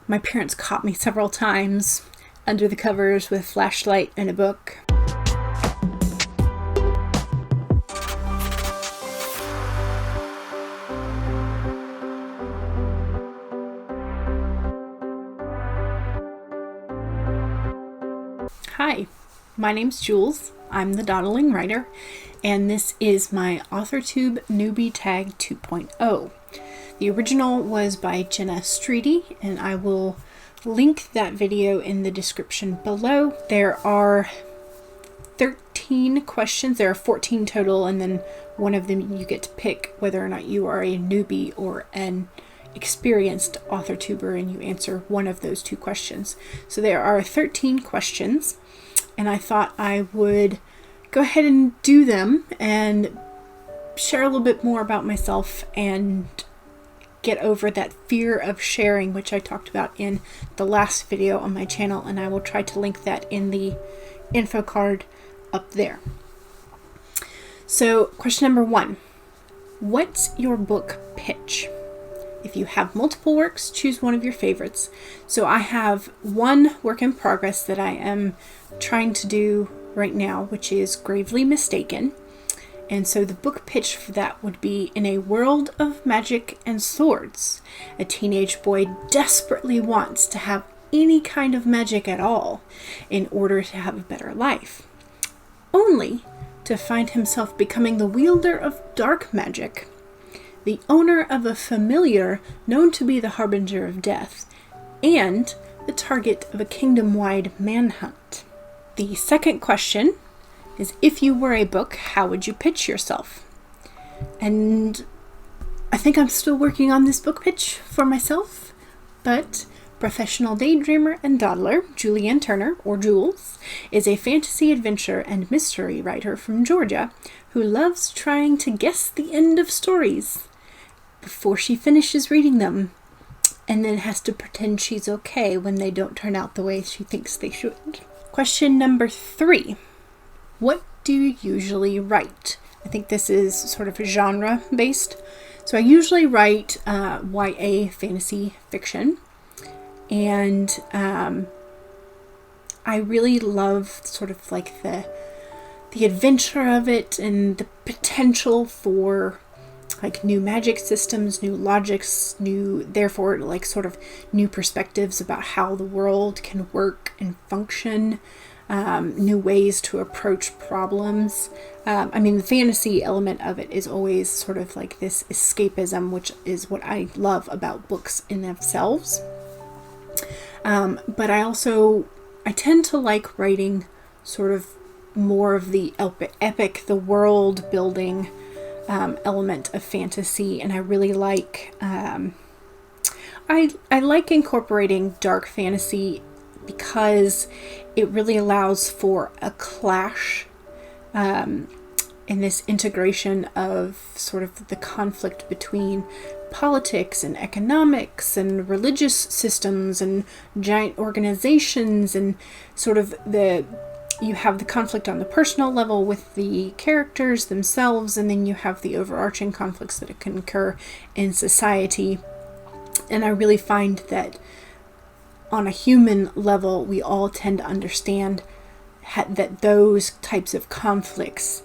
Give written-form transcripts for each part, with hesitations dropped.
My parents caught me several times under the covers with a flashlight and a book. Hi, my name's Jules. I'm the Dawdling writer, and this is my AuthorTube Newbie Tag 2.0. The original was by Jenna Streety, and I will link that video in the description below. There are 13 questions. There are 14 total, and then one of them you get to pick whether or not you are a newbie or an experienced AuthorTuber, and you answer one of those two questions. So there are 13 questions, and I thought I would go ahead and do them and share a little bit more about myself and get over that fear of sharing, which I talked about in the last video on my channel, and I will try to link that in the info card up there. So question number 1, what's your book pitch? If you have multiple works, choose one of your favorites. So I have one work in progress that I am trying to do right now, which is Gravely Mistaken. And so the book pitch for that would be: in a world of magic and swords, a teenage boy desperately wants to have any kind of magic at all in order to have a better life, only to find himself becoming the wielder of dark magic, the owner of a familiar known to be the harbinger of death, and the target of a kingdom-wide manhunt. The second question is, if you were a book, how would you pitch yourself? And I think I'm still working on this book pitch for myself, but professional daydreamer and dawdler Julianne Turner, or Jules, is a fantasy, adventure, and mystery writer from Georgia who loves trying to guess the end of stories before she finishes reading them, and then has to pretend she's okay when they don't turn out the way she thinks they should. Question number 3. What do you usually write? I think this is sort of genre based. So I usually write YA fantasy fiction, and I really love sort of like the adventure of it and the potential for like new magic systems, new logics, therefore like sort of new perspectives about how the world can work and function. New ways to approach problems. I mean, the fantasy element of it is always sort of like this escapism, which is what I love about books in themselves. But I tend to like writing sort of more of the epic, the world building element of fantasy, and I really like, I like incorporating dark fantasy because it really allows for a clash in this integration of sort of the conflict between politics and economics and religious systems and giant organizations, and sort of you have the conflict on the personal level with the characters themselves, and then you have the overarching conflicts that can occur in society. And I really find that on a human level, we all tend to understand that those types of conflicts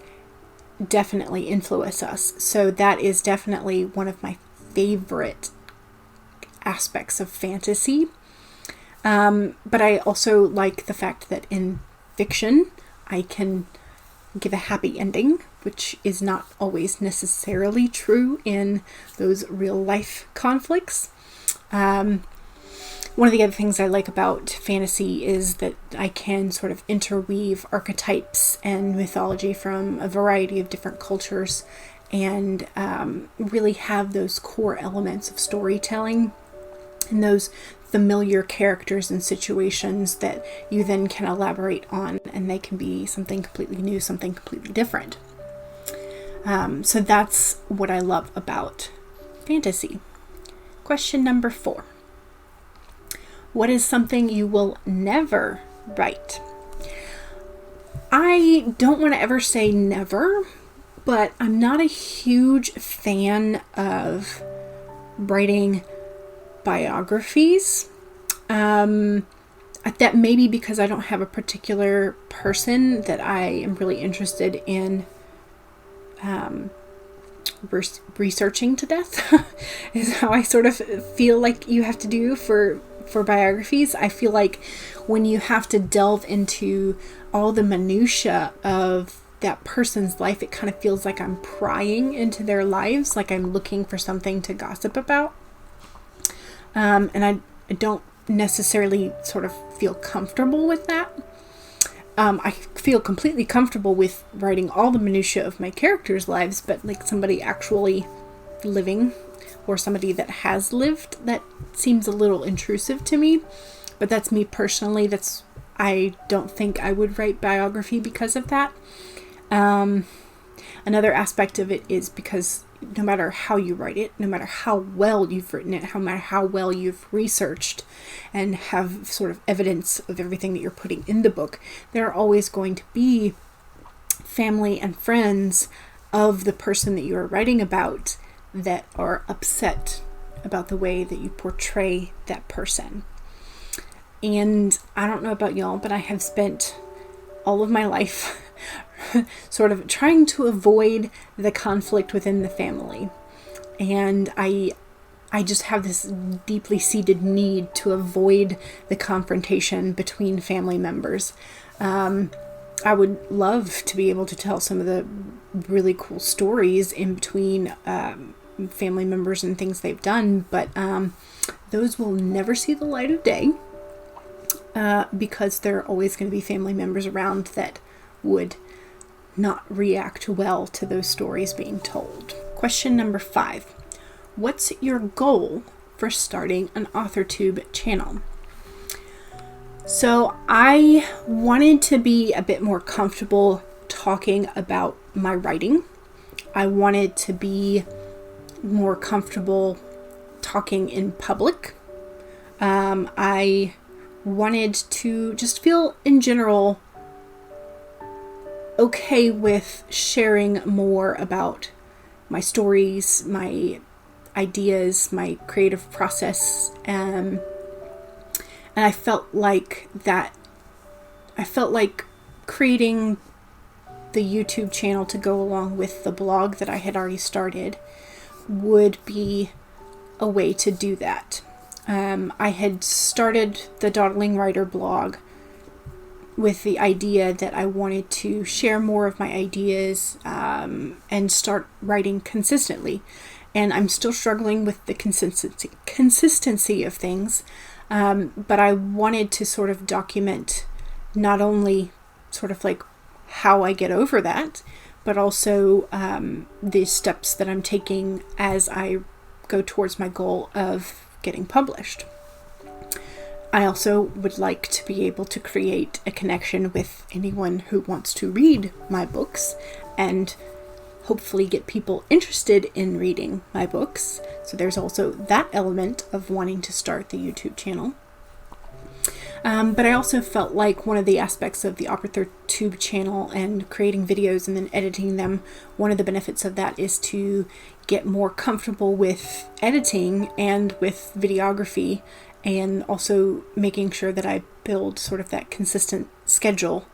definitely influence us. So that is definitely one of my favorite aspects of fantasy. But I also like the fact that in fiction, I can give a happy ending, which is not always necessarily true in those real life conflicts. One of the other things I like about fantasy is that I can sort of interweave archetypes and mythology from a variety of different cultures, and really have those core elements of storytelling and those familiar characters and situations that you then can elaborate on, and they can be something completely new, something completely different. So that's what I love about fantasy. Question number 4. What is something you will never write? I don't want to ever say never, but I'm not a huge fan of writing biographies. That may be because I don't have a particular person that I am really interested in researching to death is how I sort of feel like you have to do for biographies. I feel like when you have to delve into all the minutia of that person's life, it kind of feels like I'm prying into their lives, like I'm looking for something to gossip about. And I don't necessarily sort of feel comfortable with that. I feel completely comfortable with writing all the minutia of my characters' lives, but like somebody actually living or somebody that has lived, that seems a little intrusive to me. But that's me personally. I don't think I would write biography because of that. Another aspect of it is because no matter how you write it, no matter how well you've written it, no matter how well you've researched and have sort of evidence of everything that you're putting in the book, there are always going to be family and friends of the person that you are writing about that are upset about the way that you portray that person. And I don't know about y'all, but I have spent all of my life sort of trying to avoid the conflict within the family. And I just have this deeply seated need to avoid the confrontation between family members. I would love to be able to tell some of the really cool stories in between family members and things they've done, but those will never see the light of day because there are always going to be family members around that would not react well to those stories being told. Question number 5. What's your goal for starting an AuthorTube channel? So I wanted to be a bit more comfortable talking about my writing. I wanted to be more comfortable talking in public. I wanted to just feel in general okay with sharing more about my stories, my ideas, my creative process. And I felt like creating the YouTube channel to go along with the blog that I had already started would be a way to do that. I had started the Dawdling Writer blog with the idea that I wanted to share more of my ideas and start writing consistently. And I'm still struggling with the consistency of things, but I wanted to sort of document not only sort of like how I get over that, but also the steps that I'm taking as I go towards my goal of getting published. I also would like to be able to create a connection with anyone who wants to read my books and hopefully get people interested in reading my books. So there's also that element of wanting to start the YouTube channel. But I also felt like one of the aspects of the AuthorTube channel and creating videos and then editing them, one of the benefits of that is to get more comfortable with editing and with videography, and also making sure that I build sort of that consistent schedule,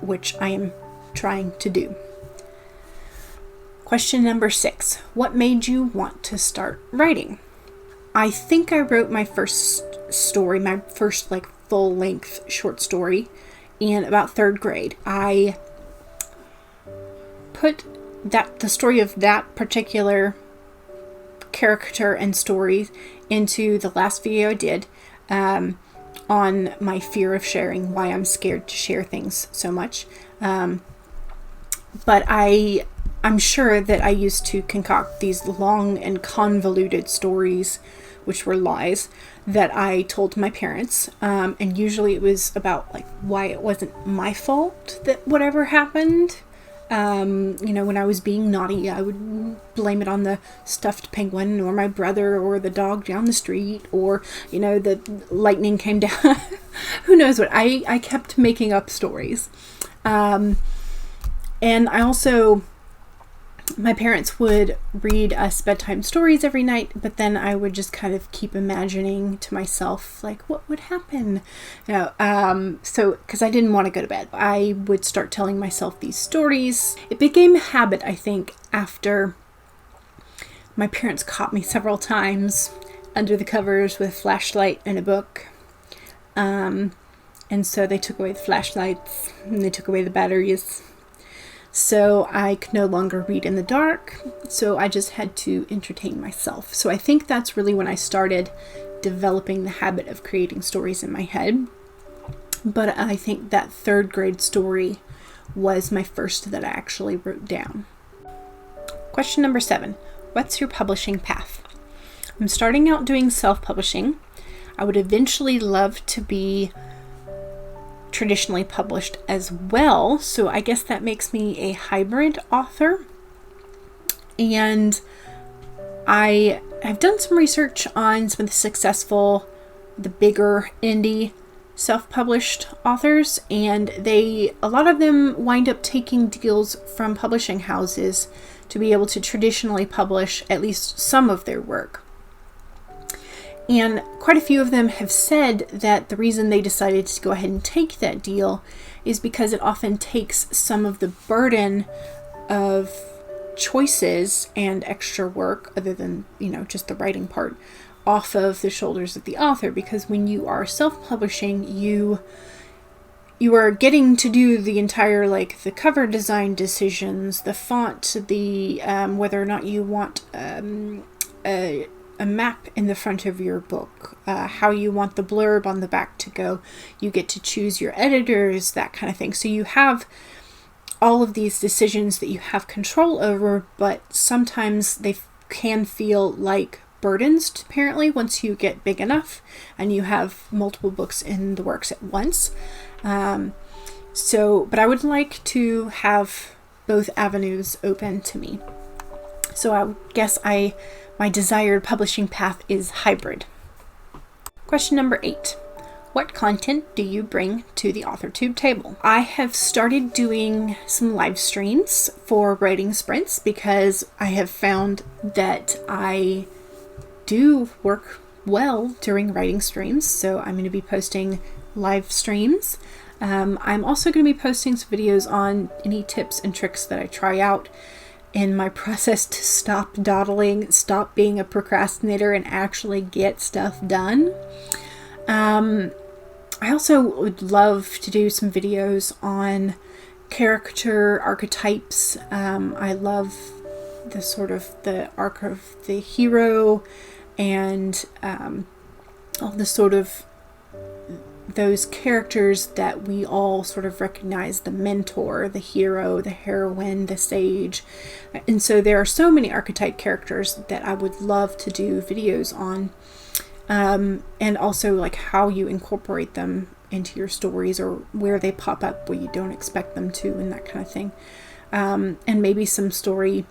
which I am trying to do. Question number 6. What made you want to start writing? I think I wrote my first story, my first like full-length short story in about 3rd grade. I put the story of that particular character and story into the last video I did on my fear of sharing, why I'm scared to share things so much. But I'm sure that I used to concoct these long and convoluted stories, which were lies, that I told my parents. And usually it was about like why it wasn't my fault that whatever happened. When I was being naughty, I would blame it on the stuffed penguin or my brother or the dog down the street or, the lightning came down. Who knows what? I kept making up stories. And I also my parents would read us bedtime stories every night, but then I would just kind of keep imagining to myself, like, what would happen? So, because I didn't want to go to bed, I would start telling myself these stories. It became a habit, I think, after my parents caught me several times under the covers with a flashlight and a book. And so they took away the flashlights and they took away the batteries. So I could no longer read in the dark, so I just had to entertain myself. So I think that's really when I started developing the habit of creating stories in my head. But I think that 3rd grade story was my first that I actually wrote down. Question number 7. What's your publishing path? I'm starting out doing self-publishing. I would eventually love to be traditionally published as well, so I guess that makes me a hybrid author. And I have done some research on some of the successful, the bigger indie self-published authors, and a lot of them wind up taking deals from publishing houses to be able to traditionally publish at least some of their work. And quite a few of them have said that the reason they decided to go ahead and take that deal is because it often takes some of the burden of choices and extra work, other than, just the writing part, off of the shoulders of the author. Because when you are self-publishing, you are getting to do the entire, like, the cover design decisions, the font, the whether or not you want a map in the front of your book, how you want the blurb on the back to go. You get to choose your editors, that kind of thing. So you have all of these decisions that you have control over, but sometimes they can feel like burdens, apparently, once you get big enough and you have multiple books in the works at once. But I would like to have both avenues open to me. So I guess my desired publishing path is hybrid. Question number 8. What content do you bring to the AuthorTube table? I have started doing some live streams for writing sprints because I have found that I do work well during writing streams. So I'm going to be posting live streams. I'm also going to be posting some videos on any tips and tricks that I try out in my process to stop dawdling, stop being a procrastinator, and actually get stuff done. I also would love to do some videos on character archetypes. I love the sort of the arc of the hero and all the sort of those characters that we all sort of recognize: the mentor, the hero, the heroine, the sage. And so there are so many archetype characters that I would love to do videos on, and also like how you incorporate them into your stories, or where they pop up where you don't expect them to, and that kind of thing. And maybe some story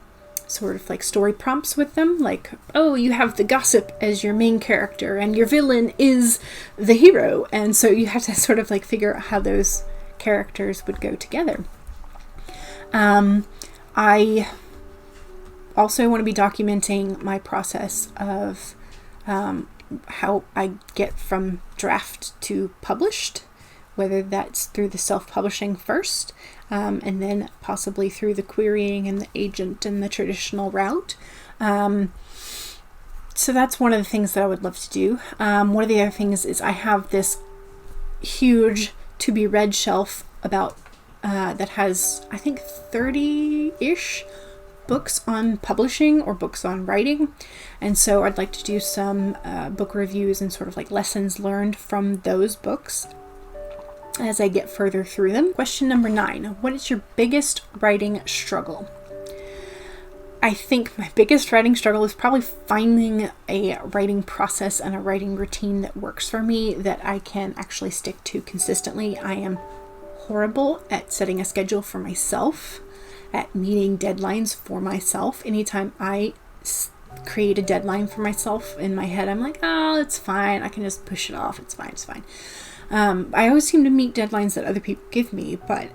prompts with them, like, oh, you have the gossip as your main character and your villain is the hero, and so you have to sort of like figure out how those characters would go together. I also want to be documenting my process of how I get from draft to published, whether that's through the self-publishing first, and then possibly through the querying and the agent and the traditional route. So that's one of the things that I would love to do. One of the other things is I have this huge to-be-read shelf about that has, I think, 30-ish books on publishing or books on writing. And so I'd like to do some book reviews and sort of like lessons learned from those books as I get further through them. Question number 9. What is your biggest writing struggle? I think my biggest writing struggle is probably finding a writing process and a writing routine that works for me, that I can actually stick to consistently. I am horrible at setting a schedule for myself, at meeting deadlines for myself. Anytime I create a deadline for myself in my head, I'm like, oh, it's fine. I can just push it off. It's fine. I always seem to meet deadlines that other people give me, but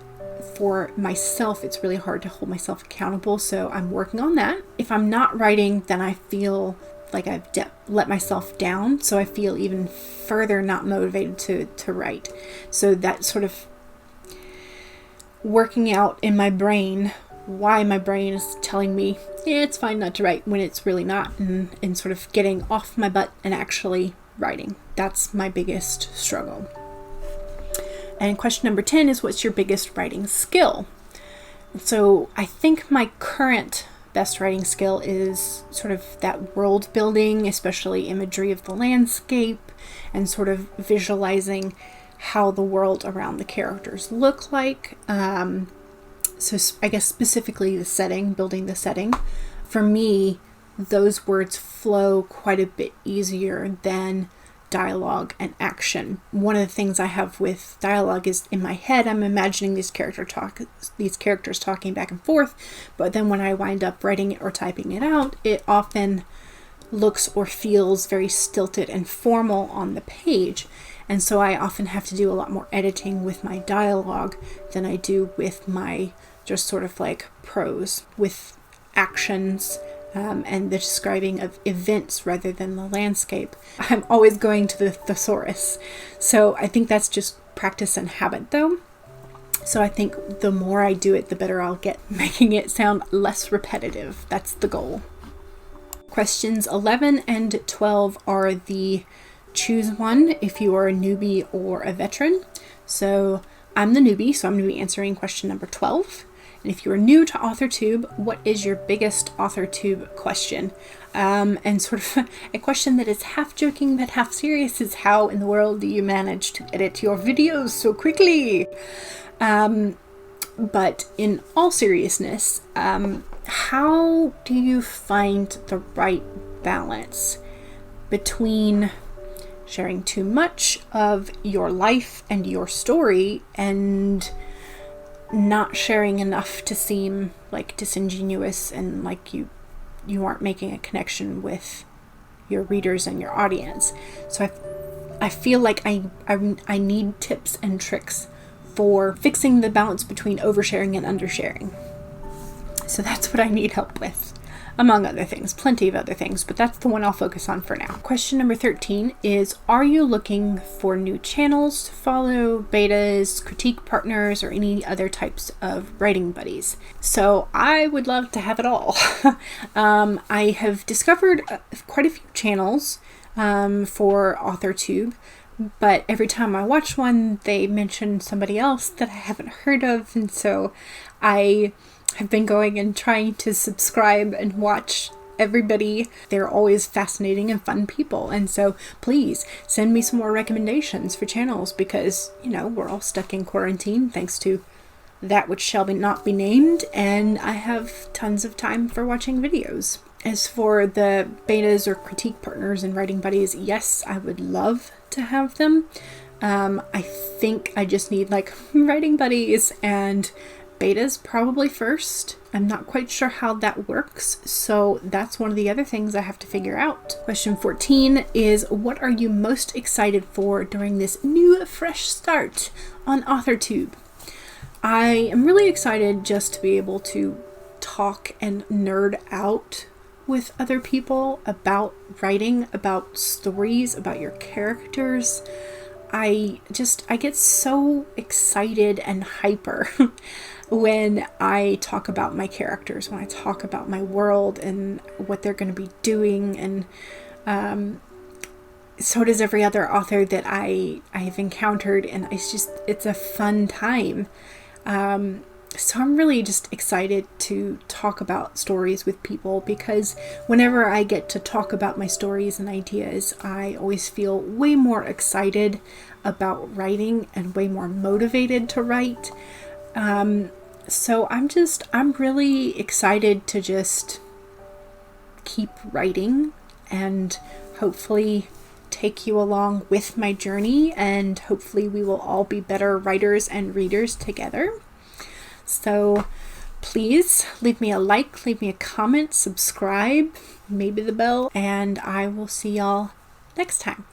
for myself, it's really hard to hold myself accountable. So I'm working on that. If I'm not writing, then I feel like I've let myself down. So I feel even further not motivated to write. So that sort of working out in my brain why my brain is telling me, yeah, it's fine not to write when it's really not, and sort of getting off my butt and actually writing. That's my biggest struggle. And question number 10 is, what's your biggest writing skill? So I think my current best writing skill is sort of that world building, especially imagery of the landscape and sort of visualizing how the world around the characters look like. So I guess specifically the setting, building the setting. For me, those words flow quite a bit easier than dialogue and action. One of the things I have with dialogue is in my head, I'm imagining these characters talking back and forth, but then when I wind up writing it or typing it out, it often looks or feels very stilted and formal on the page. And so I often have to do a lot more editing with my dialogue than I do with my just sort of like prose, with actions and the describing of events rather than the landscape. I'm always going to the thesaurus. So I think that's just practice and habit though. So I think the more I do it, the better I'll get, making it sound less repetitive. That's the goal. Questions 11 and 12 are the choose one if you are a newbie or a veteran. So I'm the newbie, so I'm going to be answering question number 12. And if you are new to AuthorTube, what is your biggest AuthorTube question? And sort of a question that is half joking but half serious is, how in the world do you manage to edit your videos so quickly? But in all seriousness, how do you find the right balance between sharing too much of your life and your story and not sharing enough to seem like disingenuous and like you aren't making a connection with your readers and your audience? So I feel like I need tips and tricks for fixing the balance between oversharing and undersharing. So that's what I need help with, among other things, plenty of other things, but that's the one I'll focus on for now. Question number 13 is, are you looking for new channels to follow, betas, critique partners, or any other types of writing buddies? So I would love to have it all. I have discovered quite a few channels for AuthorTube, but every time I watch one, they mention somebody else that I haven't heard of, and so I have been going and trying to subscribe and watch everybody. They're always fascinating and fun people, and so please send me some more recommendations for channels, because we're all stuck in quarantine thanks to that which shall not be named, and I have tons of time for watching videos. As for the betas or critique partners and writing buddies, yes, I would love to have them. I think I just need like writing buddies and betas probably first. I'm not quite sure how that works, so that's one of the other things I have to figure out. Question 14 is, what are you most excited for during this new fresh start on AuthorTube? I am really excited just to be able to talk and nerd out with other people about writing, about stories, about your characters. I get so excited and hyper when I talk about my characters, when I talk about my world and what they're going to be doing, and so does every other author that I've encountered, and it's a fun time. So I'm really just excited to talk about stories with people, because whenever I get to talk about my stories and ideas, I always feel way more excited about writing and way more motivated to write. So I'm really excited to just keep writing and hopefully take you along with my journey, and hopefully we will all be better writers and readers together. So please leave me a like, leave me a comment, subscribe, maybe the bell, and I will see y'all next time.